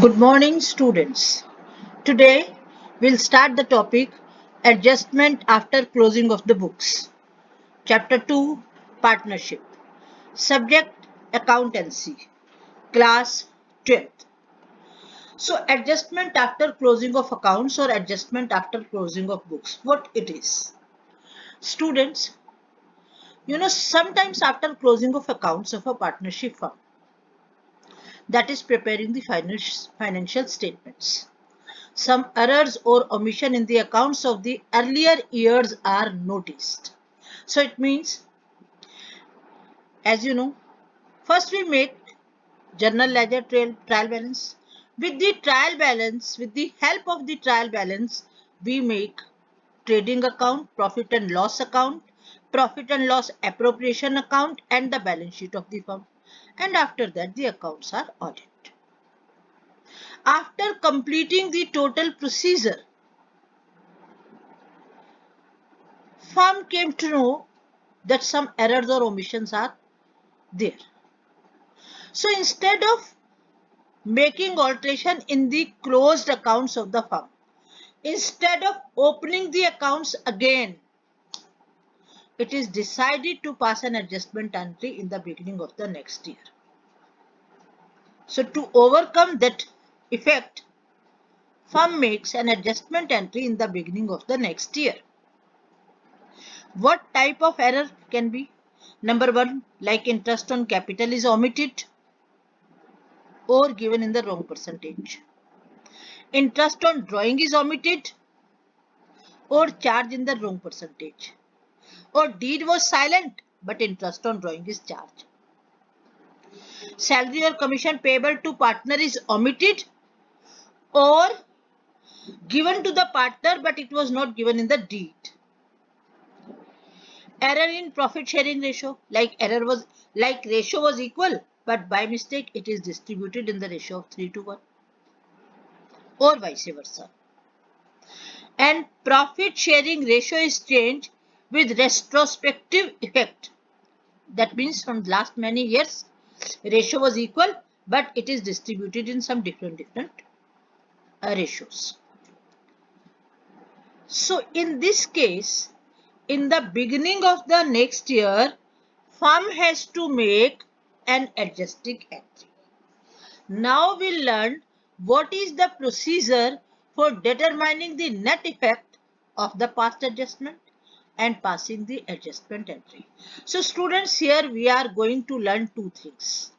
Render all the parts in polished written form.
Good morning, students. Today we'll start the topic Adjustment after closing of the books. Chapter 2 Partnership. Subject Accountancy. Class 12th. So, adjustment after closing of accounts or adjustment after closing of books. What it is? Students, sometimes after closing of accounts of a partnership firm, that is preparing the financial statements, some errors or omission in the accounts of the earlier years are noticed. So it means, as you know, first we make journal ledger trial balance. With the help of the trial balance, we make trading account, profit and loss account, profit and loss appropriation account, and the balance sheet of the firm. And after that, the accounts are audited. After completing the total procedure, firm came to know that some errors or omissions are there. So instead of making alteration in the closed accounts of the firm, instead of opening the accounts again, it is decided to pass an adjustment entry in the beginning of the next year. So to overcome that effect, firm makes an adjustment entry in the beginning of the next year. What type of error can be? Number one, like interest on capital is omitted or given in the wrong percentage. Interest on drawing is omitted or charged in the wrong percentage. Or deed was silent but interest on drawing is charged. Salary or commission payable to partner is omitted or given to the partner but it was not given in the deed. Error in profit sharing ratio, ratio was equal but by mistake it is distributed in the ratio of 3:1 or vice versa. And profit sharing ratio is changed with retrospective effect. That means from last many years ratio was equal but it is distributed in some different ratios. So in this case, in the beginning of the next year, firm has to make an adjusting entry. Now we learn what is the procedure for determining the net effect of the past adjustment and passing the adjustment entry. So students, here we are going to learn two things.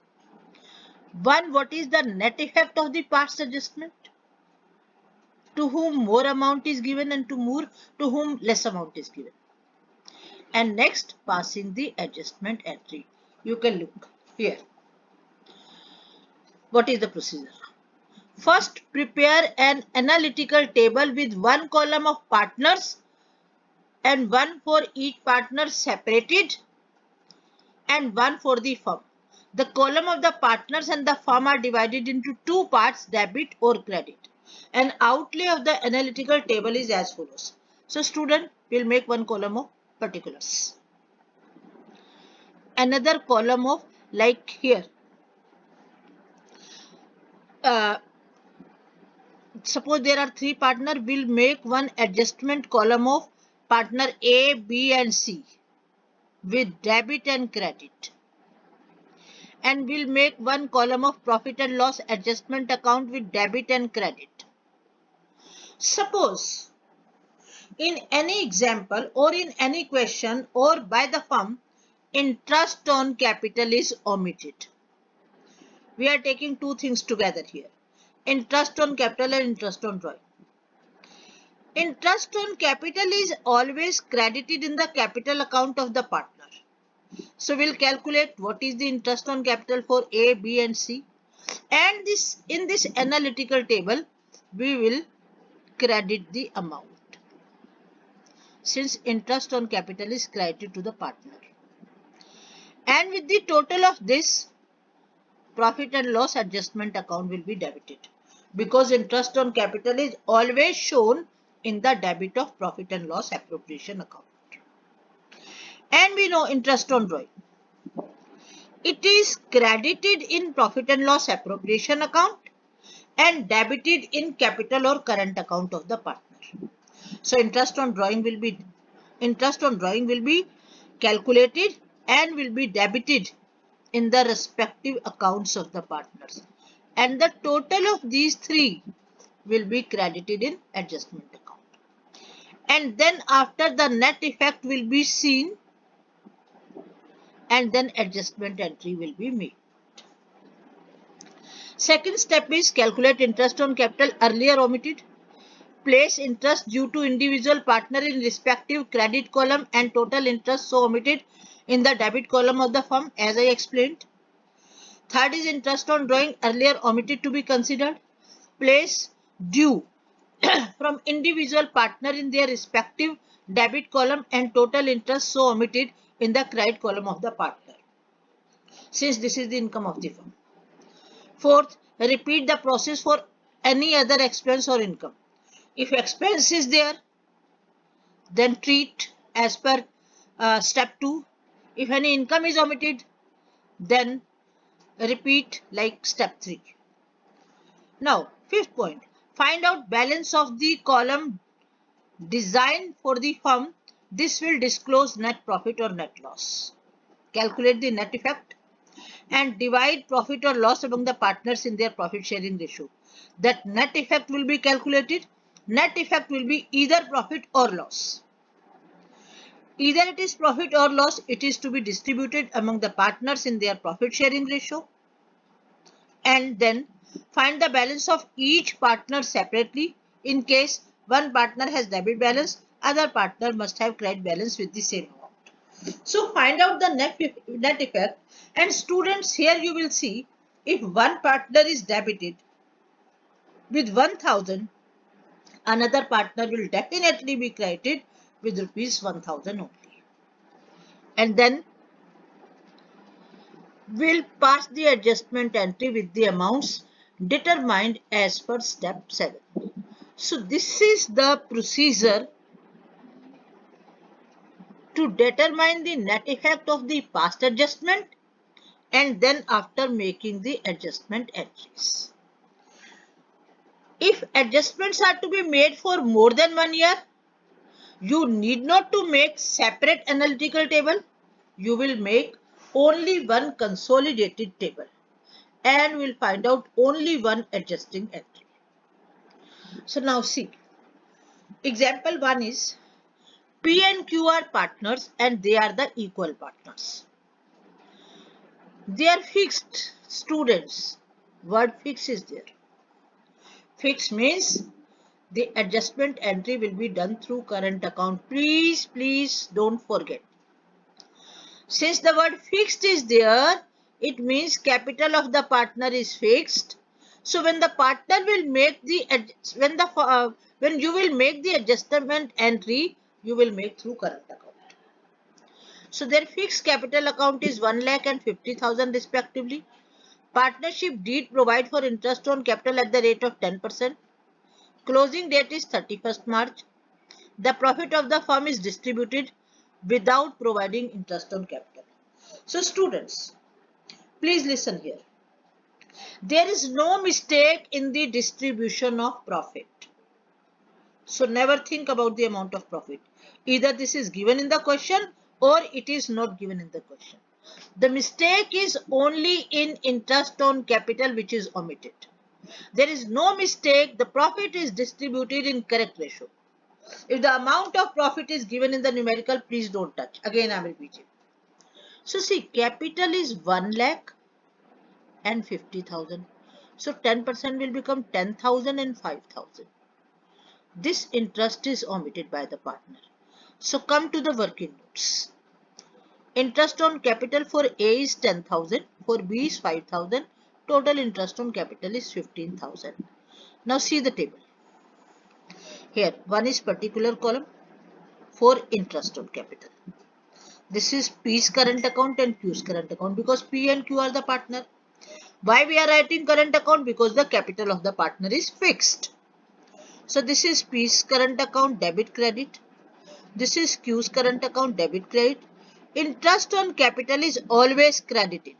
One, what is the net effect of the past adjustment? To whom more amount is given and to whom less amount is given. And next, passing the adjustment entry. You can look here. What is the procedure? First, prepare an analytical table with one column of partners and one for each partner separated and one for the firm. The column of the partners and the firm are divided into two parts, debit or credit. An outlay of the analytical table is as follows. So student will make one column of particulars. Another column of like here. Suppose there are three partners, we'll make one adjustment column of partner A, B and C with debit and credit. And we'll make one column of profit and loss adjustment account with debit and credit. Suppose in any example or in any question or by the firm, interest on capital is omitted. We are taking two things together here. Interest on capital and interest on drawing. Interest on capital is always credited in the capital account of the partner. So we'll calculate what is the interest on capital for A, B and C. And in this analytical table, we will credit the amount. Since interest on capital is credited to the partner. And with the total of this, profit and loss adjustment account will be debited. Because interest on capital is always shown in the debit of profit and loss appropriation account. And we know interest on drawing. It is credited in profit and loss appropriation account and debited in capital or current account of the partner. So interest on drawing will be calculated and will be debited in the respective accounts of the partners, and the total of these three will be credited in adjustment account. And then after, the net effect will be seen, and then adjustment entry will be made. Second step is calculate interest on capital earlier omitted. Place interest due to individual partner in respective credit column and total interest so omitted in the debit column of the firm, as I explained. Third is interest on drawing earlier omitted to be considered. Place due from individual partner in their respective debit column and total interest so omitted in the credit column of the partner, since this is the income of the firm. Fourth, repeat the process for any other expense or income. If expense is there, then treat as per step 2. If any income is omitted, then repeat like step 3. Now, fifth point, find out balance of the column designed for the firm. This will disclose net profit or net loss. Calculate the net effect and divide profit or loss among the partners in their profit sharing ratio. That net effect will be calculated. Net effect will be either profit or loss. Either it is profit or loss, it is to be distributed among the partners in their profit sharing ratio. And then find the balance of each partner separately. In case one partner has debit balance, other partner must have credit balance with the same amount. So find out the net effect, and students, here you will see, if one partner is debited with 1000, another partner will definitely be credited with rupees 1000 only. And then we'll pass the adjustment entry with the amounts determined as per step 7. So this is the procedure to determine the net effect of the past adjustment, and then after making the adjustment entries. If adjustments are to be made for more than 1 year, you need not to make separate analytical table. You will make only one consolidated table and will find out only one adjusting entry. So now see, example 1 is P and Q are partners and they are the equal partners. They are fixed students. Word fixed is there. Fixed means the adjustment entry will be done through current account. Please don't forget. Since the word fixed is there, it means capital of the partner is fixed. So when the partner will make the when you will make the adjustment entry, you will make through current account. So their fixed capital account is 1 lakh and 50,000 respectively. Partnership deed provide for interest on capital at the rate of 10%. Closing date is 31st March. The profit of the firm is distributed without providing interest on capital. So students, please listen here. There is no mistake in the distribution of profit. So never think about the amount of profit. Either this is given in the question or it is not given in the question. The mistake is only in interest on capital, which is omitted. There is no mistake. The profit is distributed in correct ratio. If the amount of profit is given in the numerical, please don't touch. Again, I am repeating. So see, capital is 1 lakh and 50,000. So 10% will become 10,000 and 5,000. This interest is omitted by the partner. So come to the working notes. Interest on capital for A is 10,000, for B is 5,000. Total interest on capital is 15,000. Now see the table. Here, one is particular column for interest on capital. This is P's current account and Q's current account, because P and Q are the partner. Why we are writing current account? Because the capital of the partner is fixed. So this is P's current account, debit credit. This is Q's current account, debit credit. Interest on capital is always credited.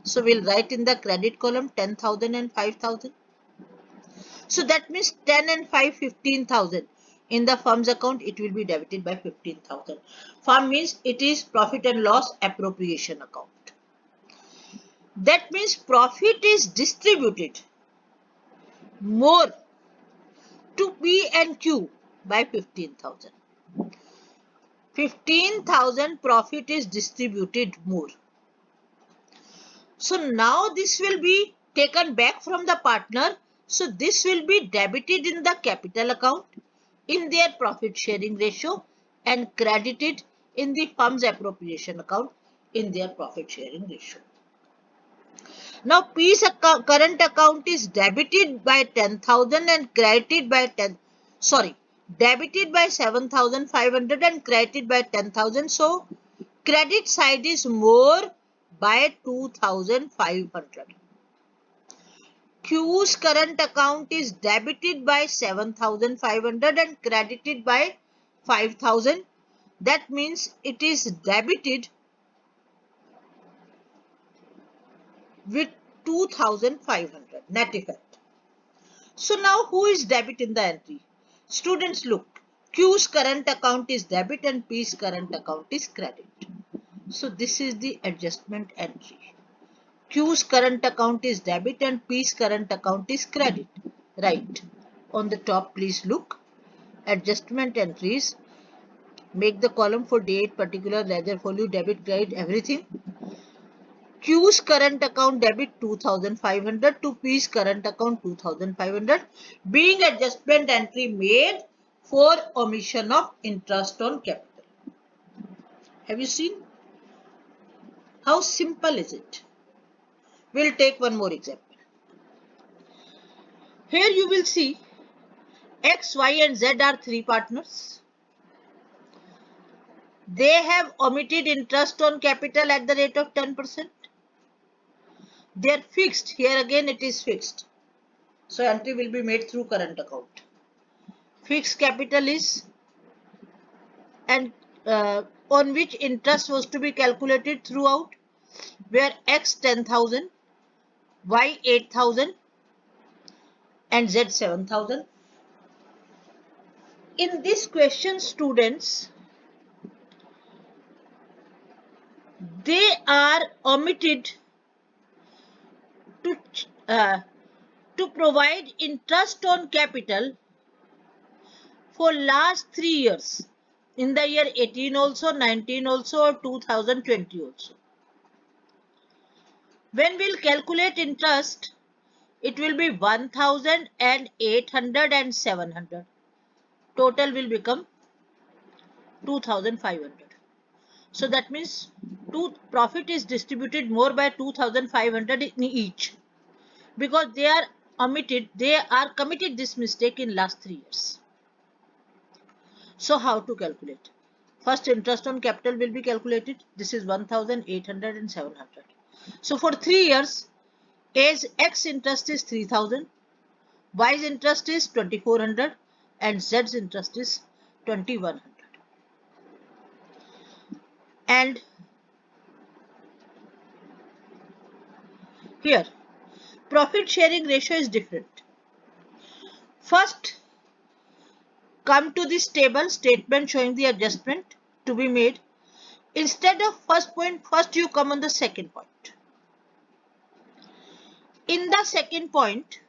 So we'll write in the credit column 10,000 and 5,000. So that means 10 and 5, 15,000. In the firm's account, it will be debited by 15,000. Firm means it is profit and loss appropriation account. That means profit is distributed more to P and Q by 15,000. 15,000 profit is distributed more. So now this will be taken back from the partner. So this will be debited in the capital account in their profit sharing ratio and credited in the firm's appropriation account in their profit sharing ratio. Now P's current account is debited by 10,000 and credited by debited by 7,500 and credited by 10,000. So credit side is more by 2,500. Q's current account is debited by 7,500 and credited by 5,000. That means it is debited with 2,500 net effect. So now who is debit in the entry? Students, look. Q's current account is debit and P's current account is credit. So this is the adjustment entry. Q's current account is debit and P's current account is credit. Right. On the top, please look. Adjustment entries. Make the column for date, particular, ledger, folio, debit, credit, everything. Q's current account debit 2,500 to P's current account 2,500, being adjustment entry made for omission of interest on capital. Have you seen? How simple is it? We'll take one more example. Here you will see X, Y and Z are three partners. They have omitted interest on capital at the rate of 10%. They are fixed. Here again it is fixed. So entry will be made through current account. Fixed capital is and on which interest was to be calculated throughout, where X 10,000, Y 8,000 and Z 7,000. In this question, students, they are omitted to provide interest on capital for last 3 years, in the year 18 also, 19 also or 2020 also. When we'll calculate interest, it will be 1,000 and 800 and 700. Total will become 2,500. So that means profit is distributed more by 2,500 in each, because they are committed this mistake in last 3 years. So how to calculate? First, interest on capital will be calculated. This is 1,800 and 700. So for 3 years, A's X interest is 3,000, Y's interest is 2,400 and Z's interest is 2,100. And here, profit sharing ratio is different. First, come to this table, statement showing the adjustment to be made. Instead of first point, first you come on the second point. In the second point,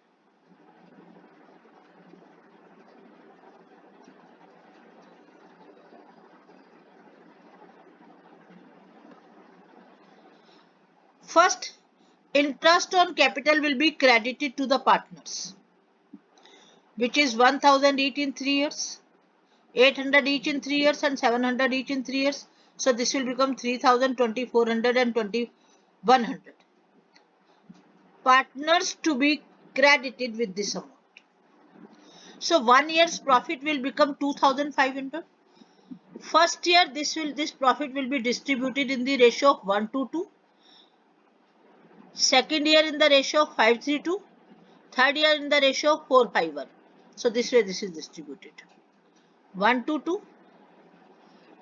first, interest on capital will be credited to the partners, which is 1,000 each in 3 years, 800 each in 3 years and 700 each in 3 years. So this will become 3,000, 2,400 and 2,100. Partners to be credited with this amount. So 1 year's profit will become 2,500. First year this profit will be distributed in the ratio of 1:2. Second year in the ratio of 5:3. Third year in the ratio of 4:1. So this way this is distributed. 1:2.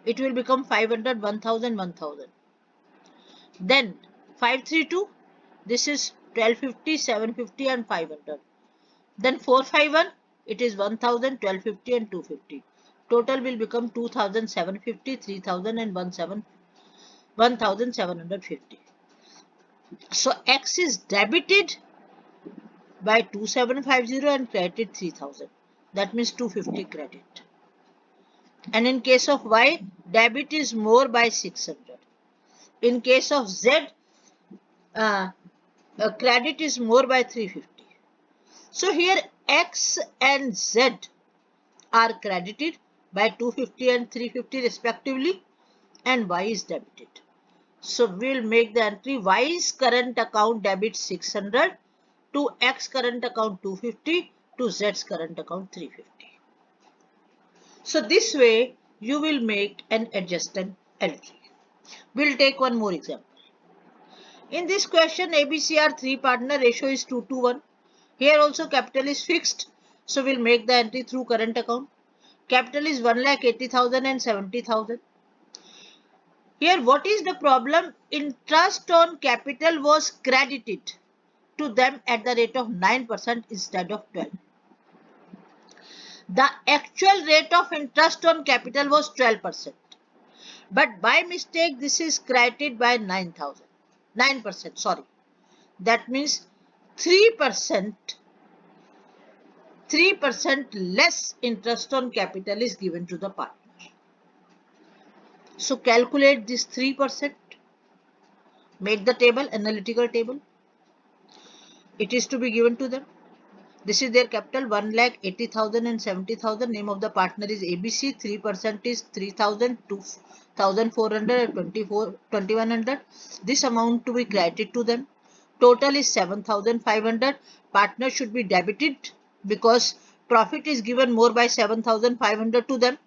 It will become 500, 1,000, 1,000. Then 5:3. This is 1,250, 750 and 500. Then 451, it is 1000, 1250 and 250. Total will become 2750, 3000 and 1750. So X is debited by 2750 and credited 3000. That means 250 credit. And in case of Y, debit is more by 600. In case of Z, credit is more by 350. So here X and Z are credited by 250 and 350 respectively, and Y is debited. So we'll make the entry Y's current account debit 600 to X current account 250 to Z's current account 350. So this way you will make an adjusted entry. We'll take one more example. In this question, ABC are three partner, ratio is 2 to 1. Here also capital is fixed. So we'll make the entry through current account. Capital is 1,80,000 and 70,000. Here what is the problem? Interest on capital was credited to them at the rate of 9% instead of 12. The actual rate of interest on capital was 12%. But by mistake this is credited by 9%, sorry. That means 3% less interest on capital is given to the partner. So calculate this 3%. Make the table, analytical table. It is to be given to them. This is their capital, 1,80,000 and 70,000. Name of the partner is ABC. 3% is 3,000, 2,400 and 2,100. This amount to be credited to them. Total is 7,500. Partner should be debited because profit is given more by 7,500 to them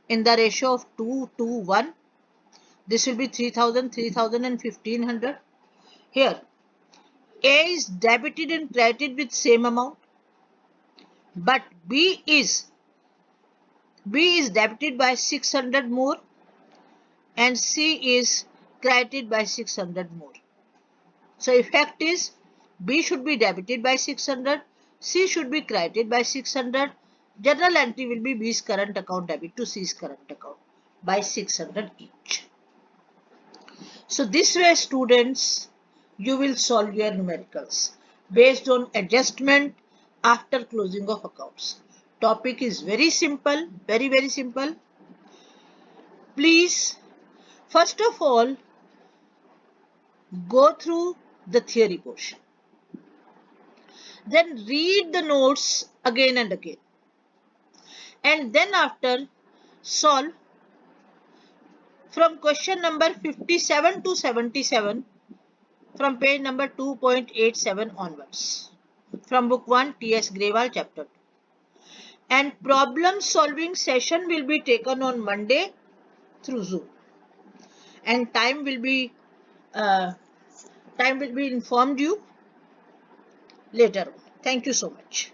in the ratio of 2 to 1. This will be 3,000, 3,000 and 1,500. Here, A is debited and credited with same amount. But B is debited by 600 more and C is credited by 600 more. So effect is B should be debited by 600, C should be credited by 600. General entry will be B's current account debit to C's current account by 600 each. So this way students, you will solve your numericals based on adjustment after closing of accounts. Topic is very simple, very simple. Please, first of all, go through the theory portion. Then read the notes again and again. And then after, solve from question number 57 to 77 from page number 2.87 onwards. From book 1, T.S. Grewal, chapter 2. And problem solving session will be taken on Monday through Zoom. And time will be informed you later on. Thank you so much.